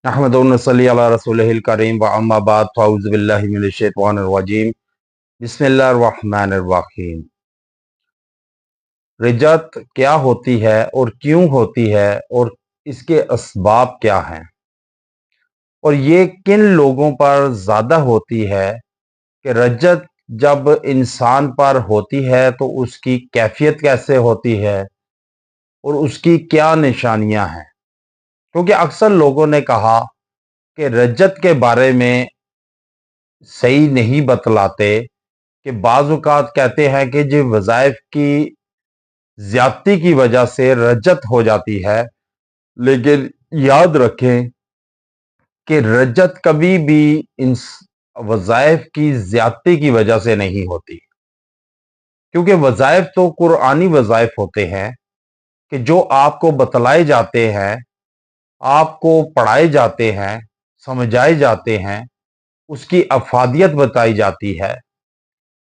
अहमदु व नसल्ली अला रसूलिहिल करीम व अम्मा बाद फ़अऊज़ु बिल्लाहि मिनश शैतानिर रजीम बिस्मिल्लाहिर रहमानिर रहीम। रिजत क्या होती है और क्यों होती है और इसके असबाब क्या हैं और ये किन लोगों पर ज़्यादा होती है कि रजत जब इंसान पर होती है तो उसकी कैफियत कैसे होती है और उसकी क्या निशानियां हैं। क्योंकि अक्सर लोगों ने कहा कि रजत के बारे में सही नहीं बतलाते, कि बाज़ औक़ात कहते हैं कि जो वज़ाइफ की ज़्यादती की वजह से रजत हो जाती है, लेकिन याद रखें कि रजत कभी भी इन वज़ाइफ की ज़्यादती की वजह से नहीं होती। क्योंकि वज़ाइफ तो कुरानी वज़ाइफ होते हैं कि जो आपको बतलाए जाते हैं, आपको पढ़ाए जाते हैं, समझाए जाते हैं, उसकी अफादियत बताई जाती है,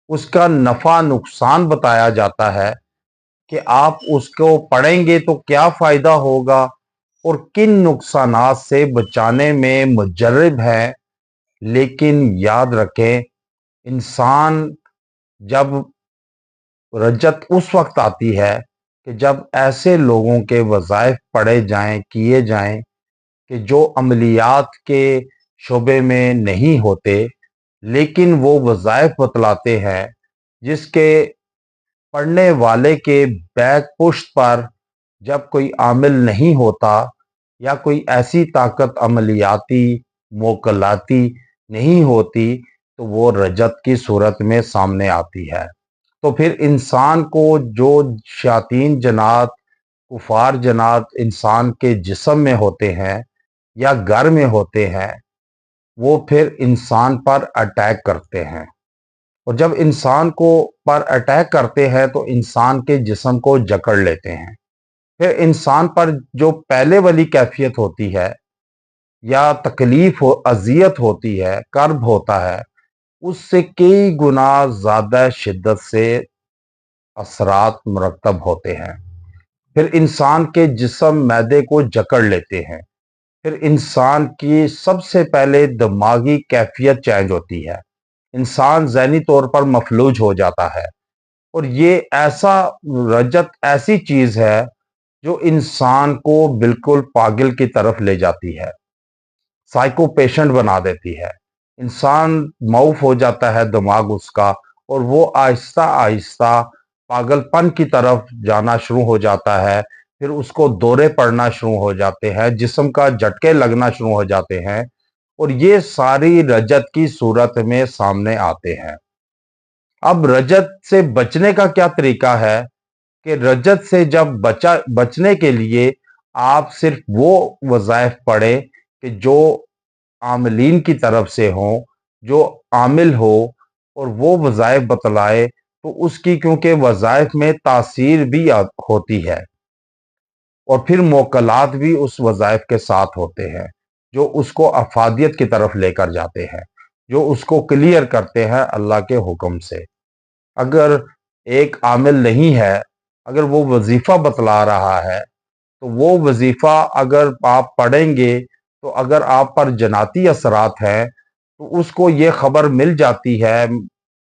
उसका नफ़ा नुकसान बताया जाता है कि आप उसको पढ़ेंगे तो क्या फ़ायदा होगा और किन नुकसानात से बचाने में मुजर्रिब है। लेकिन याद रखें, इंसान जब रजत उस वक्त आती है कि जब ऐसे लोगों के वज़ाइफ पढ़े जाएं, किए जाएं कि जो अमलियात के शोबे में नहीं होते, लेकिन वो वज़ाइफ बतलाते हैं जिसके पढ़ने वाले के बैक पुश्त पर जब कोई आमिल नहीं होता या कोई ऐसी ताकत अमलियाती मोकलाती नहीं होती, तो वो रजत की सूरत में सामने आती है। तो फिर इंसान को जो शायातीन जन्नात, कुफार जन्नात इंसान के जिस्म में होते हैं या घर में होते हैं, वो फिर इंसान पर अटैक करते हैं। और जब इंसान को पर अटैक करते हैं तो इंसान के जिस्म को जकड़ लेते हैं। फिर इंसान पर जो पहले वाली कैफियत होती है या तकलीफ हो, अजियत होती है, कर्ब होता है, उससे कई गुना ज्यादा शिद्दत से असरात मुरतब होते हैं। फिर इंसान के जिस्म मैदे को जकड़ लेते हैं। फिर इंसान की सबसे पहले दिमागी कैफियत चेंज होती है, इंसान ज़हनी तौर पर मफलूज हो जाता है। और ये ऐसा रजत ऐसी चीज है जो इंसान को बिल्कुल पागल की तरफ ले जाती है, साइको पेशेंट बना देती है। इंसान माउफ हो जाता है दिमाग उसका, और वो आहिस्ता आहिस्ता पागलपन की तरफ जाना शुरू हो जाता है। फिर उसको दौरे पड़ना शुरू हो जाते हैं, जिस्म का झटके लगना शुरू हो जाते हैं, और ये सारी रजत की सूरत में सामने आते हैं। अब रजत से बचने का क्या तरीका है कि रजत से जब बचने के लिए आप सिर्फ वो वज़ाइफ पढ़ें कि जो आमिलीन की तरफ से हों, जो आमिल हो, और वो वज़ाइफ बतलाए तो उसकी, क्योंकि वज़ाइफ में तासीर भी होती है और फिर मोकलात भी उस वज़ाइफ के साथ होते हैं जो उसको अफादियत की तरफ लेकर जाते हैं, जो उसको क्लियर करते हैं अल्लाह के हुक्म से। अगर एक आमिल नहीं है, अगर वो वजीफा बतला रहा है, तो वो वजीफा अगर आप पढ़ेंगे तो अगर आप पर जनाती असरात हैं तो उसको ये खबर मिल जाती है,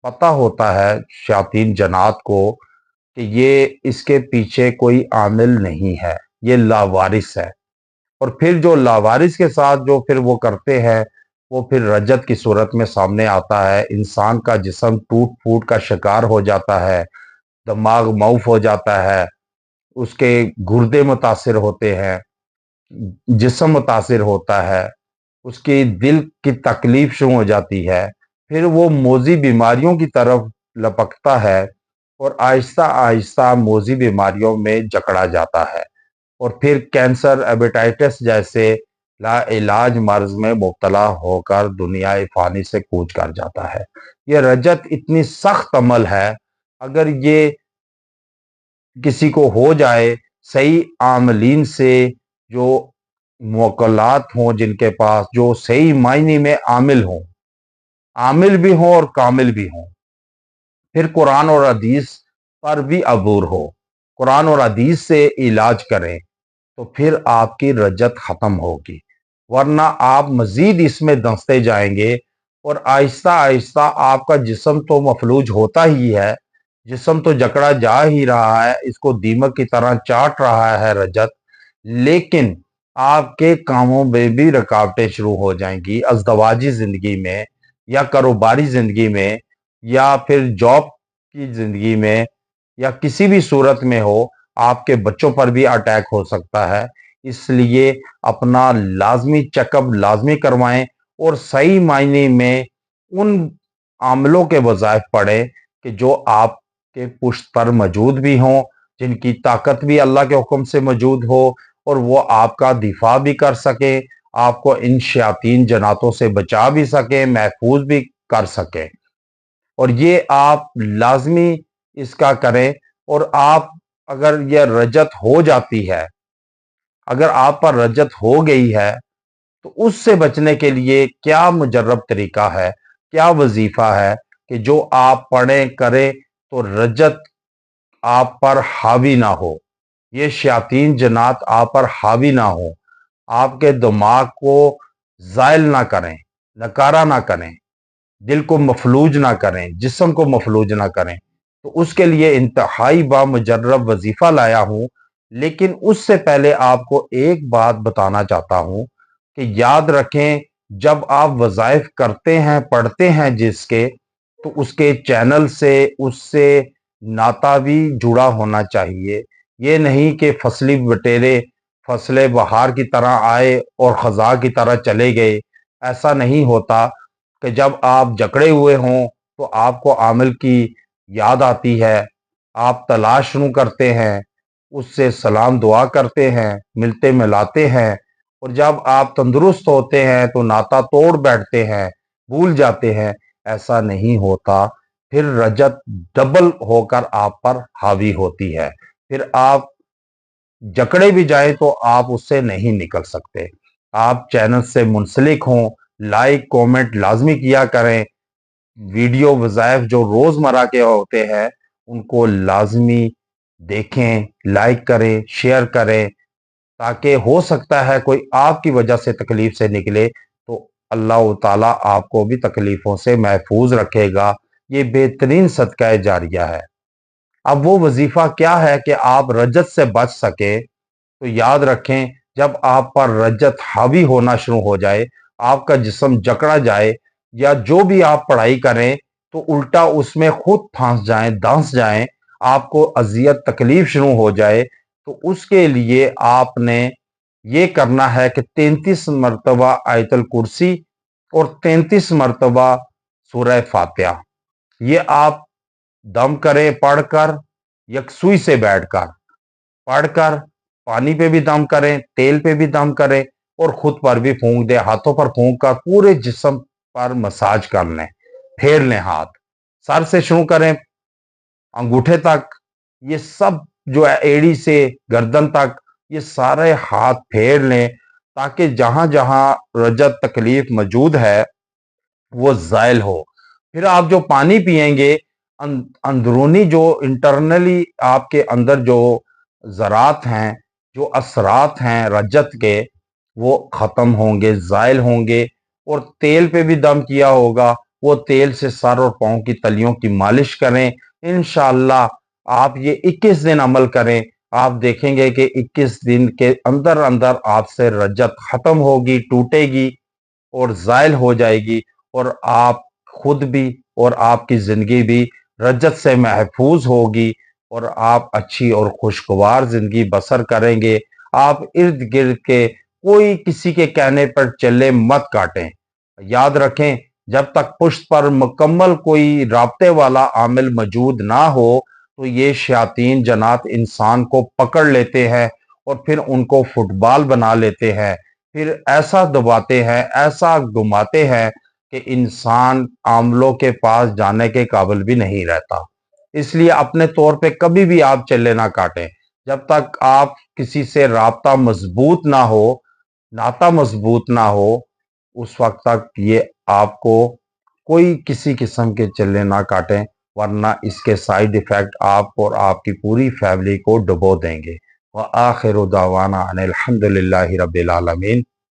पता होता है शायातीन जनात को कि ये इसके पीछे कोई आमिल नहीं है, ये लावारिस है। और फिर जो लावारिस के साथ जो फिर वो करते हैं, वो फिर रजत की सूरत में सामने आता है। इंसान का जिस्म टूट फूट का शिकार हो जाता है, दिमाग माउफ हो जाता है, उसके गुर्दे मुतासिर होते हैं, जिस्म मुतासिर होता है, उसकी दिल की तकलीफ शुरू हो जाती है। फिर वो मोजी बीमारियों की तरफ लपकता है और आहिस्ता आहिस्ता मोजी बीमारियों में जकड़ा जाता है, और फिर कैंसर, हेपेटाइटिस जैसे लाइलाज मर्ज में मुब्तला होकर दुनिया फानी से कूच कर जाता है। ये रजत इतनी सख्त अमल है, अगर ये किसी को हो जाए सही आमलीन से, जो मुवक्कलात हों जिनके पास, जो सही मायने में आमिल हों, आमिल भी हों और कामिल भी हों, फिर कुरान और हदीस पर भी अबूर हो, कुरान और हदीस से इलाज करें, तो फिर आपकी रजत खत्म होगी। वरना आप मजीद इसमें धंसते जाएंगे और आहिस्ता आहिस्ता आपका जिस्म तो मफलूज होता ही है, जिस्म तो जकड़ा जा ही रहा है, इसको दीमक की तरह चाट रहा है रजत, लेकिन आपके कामों में भी रुकावटें शुरू हो जाएंगी, अज़दवाजी जिंदगी में या कारोबारी जिंदगी में या फिर जॉब की जिंदगी में या किसी भी सूरत में हो, आपके बच्चों पर भी अटैक हो सकता है। इसलिए अपना लाजमी चेकअप लाजमी करवाएं और सही मायने में उन आमलों के वज़ाइफ पढ़ें कि जो आपके पुश्त पर मौजूद भी हों, जिनकी ताकत भी अल्लाह के हुक्म से मौजूद हो और वो आपका दिफा भी कर सके, आपको इन शयातीन जनातों से बचा भी सके, महफूज भी कर सके। और ये आप लाजमी इसका करें। और आप अगर यह रजत हो जाती है, अगर आप पर रजत हो गई है, तो उससे बचने के लिए क्या मुजर्रब तरीका है, क्या वजीफा है कि जो आप पढ़ें करें तो रजत आप पर हावी ना हो, ये शयातीन जन्नात आप पर हावी ना हो, आपके दिमाग को जायल ना करें, नकारा ना करें, दिल को मफलूज ना करें, जिस्म को मफलूज ना करें। तो उसके लिए इंतहाई बामुजर्रब वजीफा लाया हूं। लेकिन उससे पहले आपको एक बात बताना चाहता हूं कि याद रखें, जब आप वज़ाइफ करते हैं, पढ़ते हैं जिसके, तो उसके चैनल से उससे नाता भी जुड़ा होना चाहिए। ये नहीं कि फसली बटेरे फसले बहार की तरह आए और खजा की तरह चले गए। ऐसा नहीं होता कि जब आप जकड़े हुए हों तो आपको आमिल की याद आती है, आप तलाश शुरू करते हैं, उससे सलाम दुआ करते हैं, मिलते मिलाते हैं, और जब आप तंदुरुस्त होते हैं तो नाता तोड़ बैठते हैं, भूल जाते हैं। ऐसा नहीं होता। फिर रजत डबल होकर आप पर हावी होती है, फिर आप जकड़े भी जाए तो आप उससे नहीं निकल सकते। आप चैनल से मुंसलिक हों, लाइक कमेंट लाजमी किया करें, वीडियो वज़ाइफ जो रोजमर्रा के होते हैं उनको लाजमी देखें, लाइक करें, शेयर करें, ताकि हो सकता है कोई आपकी वजह से तकलीफ से निकले तो अल्लाह ताला आपको भी तकलीफों से महफूज रखेगा। ये बेहतरीन सदका जारिया है। अब वो वजीफा क्या है कि आप रजत से बच सके, तो याद रखें, जब आप पर रजत हावी होना शुरू हो जाए, आपका जिस्म जकड़ा जाए, या जो भी आप पढ़ाई करें तो उल्टा उसमें खुद फंस जाएं, धंस जाएं, आपको अजियत तकलीफ शुरू हो जाए, तो उसके लिए आपने ये करना है कि 33 मरतबा आयतल कुर्सी और 33 मरतबा सूरह फातिहा, ये आप दम करें पढ़कर, यकसुई से बैठकर पढ़कर, पानी पे भी दम करें, तेल पे भी दम करें और खुद पर भी फूंक दें, हाथों पर फूंक कर पूरे जिस्म पर मसाज कर लें, फेर लें हाथ, सर से शुरू करें अंगूठे तक, ये सब जो है एड़ी से गर्दन तक, ये सारे हाथ फेर लें, ताकि जहां जहां रजत तकलीफ मौजूद है वो ज़ायल हो। फिर आप जो पानी पिएंगे, अंदरूनी जो इंटरनली आपके अंदर जो ज़रात हैं, जो असरात हैं रजत के, वो ख़त्म होंगे, ज़ायल होंगे। और तेल पे भी दम किया होगा, वो तेल से सर और पाँव की तलियों की मालिश करें। इंशाअल्लाह आप ये 21 दिन अमल करें, आप देखेंगे कि 21 दिन के अंदर अंदर आपसे रजत ख़त्म होगी, टूटेगी और ज़ायल हो जाएगी, और आप खुद भी और आपकी ज़िंदगी भी रज्जत से महफूज होगी, और आप अच्छी और खुशगवार ज़िंदगी बसर करेंगे। आप इर्द गिर्द के कोई किसी के कहने पर चले मत काटें। याद रखें, जब तक पुश्त पर मुकम्मल कोई राब्ते वाला आमिल मौजूद ना हो, तो ये शयातीन जन्नात इंसान को पकड़ लेते हैं और फिर उनको फुटबॉल बना लेते हैं, फिर ऐसा दबाते हैं, ऐसा घुमाते हैं कि इंसान आमलों के पास जाने के काबिल भी नहीं रहता। इसलिए अपने तौर पे कभी भी आप चले ना काटें। जब तक आप किसी से राब्ता मजबूत ना हो, नाता मजबूत ना हो, उस वक्त तक ये आपको कोई किसी किस्म के चले ना काटें, वरना इसके साइड इफेक्ट आप और आपकी पूरी फैमिली को डुबो देंगे। व आखिर दावाना अनिल हम्दुलिल्लाहि रब्बिल आलमीन।